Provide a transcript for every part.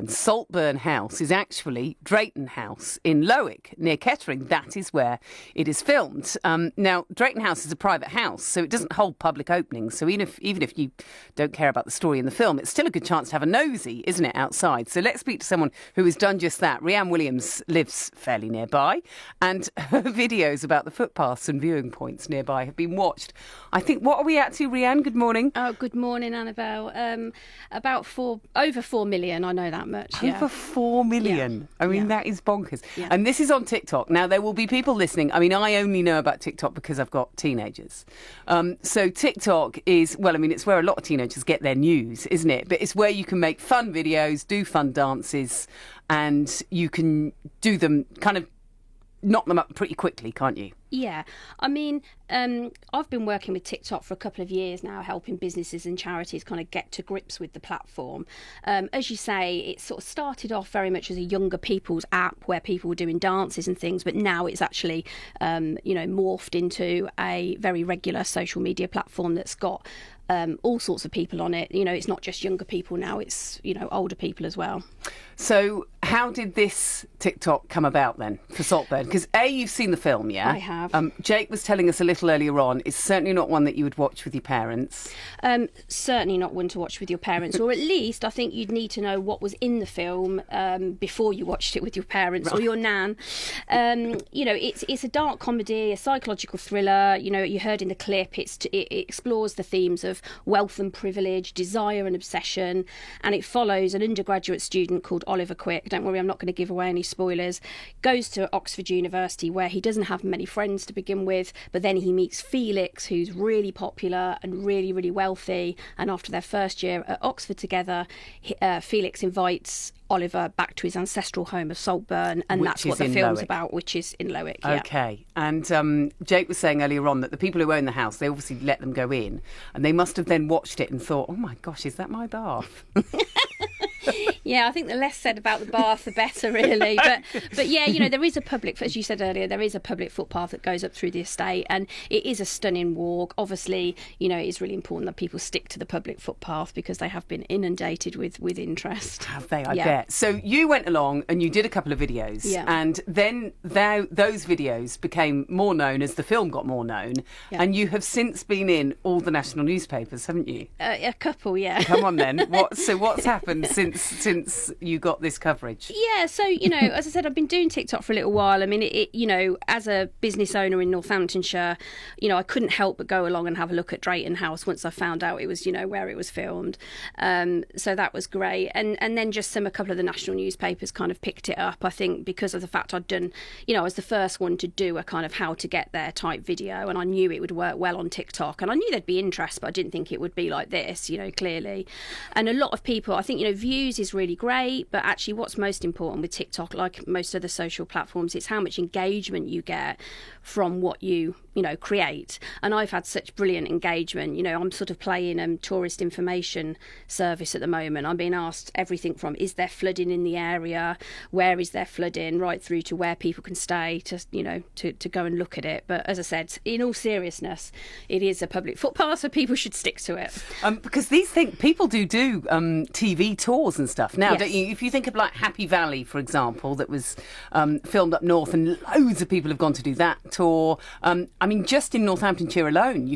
Saltburn House is actually Drayton House in Lowick, near Kettering. That is where it is filmed. Now, Drayton House is a private house, so it doesn't hold public openings. So even if you don't care about the story in the film, it's still a good chance to have a nosy, isn't it, outside? So let's speak to someone who has done just that. Rhian Williams lives fairly nearby, and her videos about the footpaths and viewing points nearby have been watched. I think, what are we at to, Rhian? Good morning. Oh, good morning, Annabel. Over 4 million, I know that much. Over 4 million. Yeah. I mean, that is bonkers. Yeah. And this is on TikTok. Now, there will be people listening. I mean, I only know about TikTok because I've got teenagers. So TikTok is, well, I mean, it's where a lot of teenagers get their news, isn't it? But it's where you can make fun videos, do fun dances, and you can do them kind of knock them up pretty quickly, can't you? Yeah. I mean, I've been working with TikTok for a couple of years now, helping businesses and charities kind of get to grips with the platform. As you say, it sort of started off very much as a younger people's app where people were doing dances and things, but now it's actually, morphed into a very regular social media platform that's got all sorts of people on it. You know, it's not just younger people now, it's, older people as well. So how did this TikTok come about then for Saltburn? Because you've seen the film, yeah? I have. Jake was telling us a little earlier on, it's certainly not one that you would watch with your parents. Certainly not one to watch with your parents, or at least I think you'd need to know what was in the film before you watched it with your parents or your nan. It's a dark comedy, a psychological thriller. You heard in the clip, it explores the themes of wealth and privilege, desire and obsession, and it follows an undergraduate student called Oliver Quick. Don't worry, I'm not going to give away any spoilers. Goes to Oxford University, where he doesn't have many friends to begin with, but then he meets Felix, who's really popular and really, really wealthy, and after their first year at Oxford together, Felix invites Oliver back to his ancestral home of Saltburn, and that's what the film's about, which is in Lowick. Yeah. Okay. And Jake was saying earlier on that the people who own the house, they obviously let them go in, and they must have then watched it and thought, oh my gosh, is that my bath? Yeah, I think the less said about the bath, the better, really. But yeah, there is a public, as you said earlier, there is a public footpath that goes up through the estate, and it is a stunning walk. Obviously, it is really important that people stick to the public footpath because they have been inundated with interest. Have they? I bet. So you went along and you did a couple of videos, and then those videos became more known as the film got more known, and you have since been in all the national newspapers, haven't you? A couple, yeah. Come on then. What's happened since you got this coverage? Yeah, so, as I said, I've been doing TikTok for a little while. I mean, as a business owner in Northamptonshire, I couldn't help but go along and have a look at Drayton House once I found out it was, where it was filmed. So that was great. And then just a couple of the national newspapers kind of picked it up, I think, because of the fact I'd done, I was the first one to do a kind of how to get there type video, and I knew it would work well on TikTok, and I knew there'd be interest, but I didn't think it would be like this, clearly. And a lot of people, I think, views is really great, but actually what's most important with TikTok, like most other social platforms, it's how much engagement you get from what you create. And I've had such brilliant engagement. I'm sort of playing tourist information service at the moment. I'm being asked everything from, is there flooding in the area, where is there flooding, right through to where people can stay to go and look at it. But as I said, in all seriousness, it is a public footpath, so people should stick to it. Because people do TV tours and stuff now, don't you? If you think of like Happy Valley, for example, that was filmed up north, and loads of people have gone to do that tour. I mean, just in Northamptonshire alone,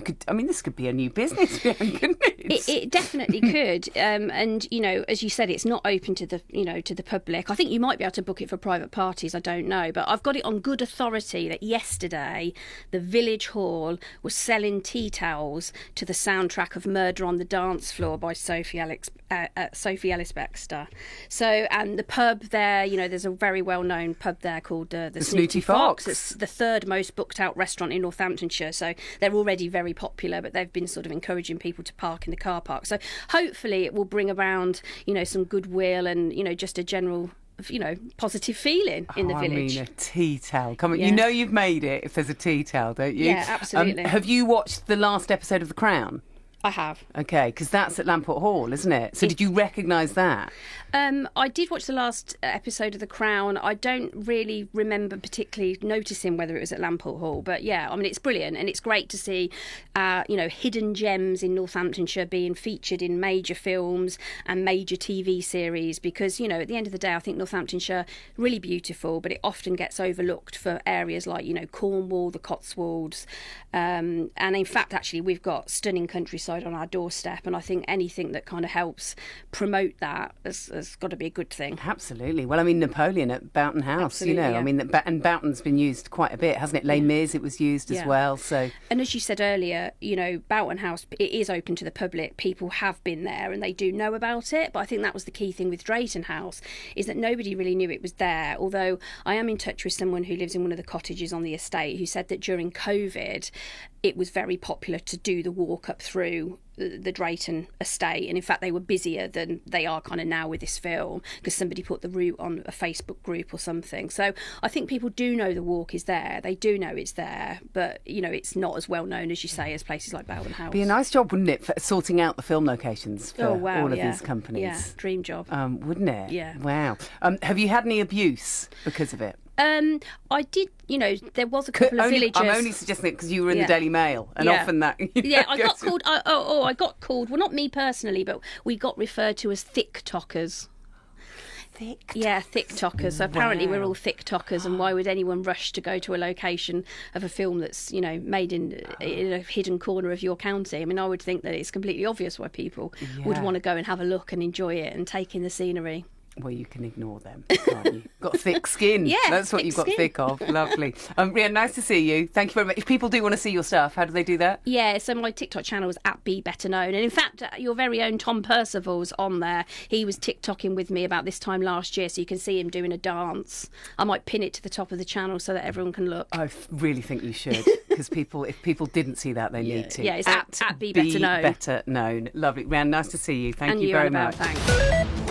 this could be a new business, couldn't it? It definitely could. And, as you said, it's not open to the public. I think you might be able to book it for private parties, I don't know. But I've got it on good authority that yesterday the Village Hall was selling tea towels to the soundtrack of Murder on the Dance Floor by Sophie Ellis Bextor. So, and the pub there, there's a very well-known pub there called the Snooty Fox. It's the third most booked out restaurant in Northamptonshire, so they're already very popular, but they've been sort of encouraging people to park in the car park. So hopefully it will bring around, some goodwill and, just a general positive feeling in the village. I mean, a tea towel. Come on, you've made it if there's a tea towel, don't you? Yeah, absolutely. Have you watched the last episode of The Crown? I have. Okay, because that's at Lamport Hall, isn't it? So did you recognise that? I did watch the last episode of The Crown. I don't really remember particularly noticing whether it was at Lamport Hall, but yeah, I mean, it's brilliant, and it's great to see, hidden gems in Northamptonshire being featured in major films and major TV series, because, at the end of the day, I think Northamptonshire, really beautiful, but it often gets overlooked for areas like, Cornwall, the Cotswolds, and in fact, actually, we've got stunning countryside on our doorstep, and I think anything that kind of helps promote that has got to be a good thing. Absolutely. Well, I mean, Napoleon at Boughton House, Absolutely, yeah. I mean, and Boughton's been used quite a bit, hasn't it? Les Mis, it was used as well. So, and as you said earlier, Boughton House, it is open to the public. People have been there and they do know about it. But I think that was the key thing with Drayton House, is that nobody really knew it was there. Although I am in touch with someone who lives in one of the cottages on the estate who said that during COVID, it was very popular to do the walk up through the Drayton estate, and in fact they were busier than they are kind of now with this film, because somebody put the route on a Facebook group or something. So I think people do know the walk is there, they do know it's there, but it's not as well known, as you say, as places like Boughton House. Be a nice job, wouldn't it, for sorting out the film locations for all of these companies? Yeah, dream job. Wouldn't it? Yeah. Wow. Have you had any abuse because of it? I did, there was a couple of villagers. I'm only suggesting it because you were in the Daily Mail, and often that. I got called. I got called. Well, not me personally, but we got referred to as thick tockers. Thick tockers. So apparently we're all thick tockers, and why would anyone rush to go to a location of a film that's made in a hidden corner of your county? I mean, I would think that it's completely obvious why people would want to go and have a look and enjoy it and take in the scenery. Well, you can ignore them, can't you? Got thick skin. Yeah, that's what you've got thick of. Lovely. Rhian, nice to see you. Thank you very much. If people do want to see your stuff, how do they do that? Yeah, so my TikTok channel is @BeBetterKnown, and in fact, your very own Tom Percival's on there. He was TikToking with me about this time last year, so you can see him doing a dance. I might pin it to the top of the channel so that everyone can look. I really think you should, because if people didn't see that, they need to. Yeah, it's @BeBetterKnown. BeBetterKnown. Lovely. Rhian, nice to see you. Thank and you very Annabel, much. Thanks.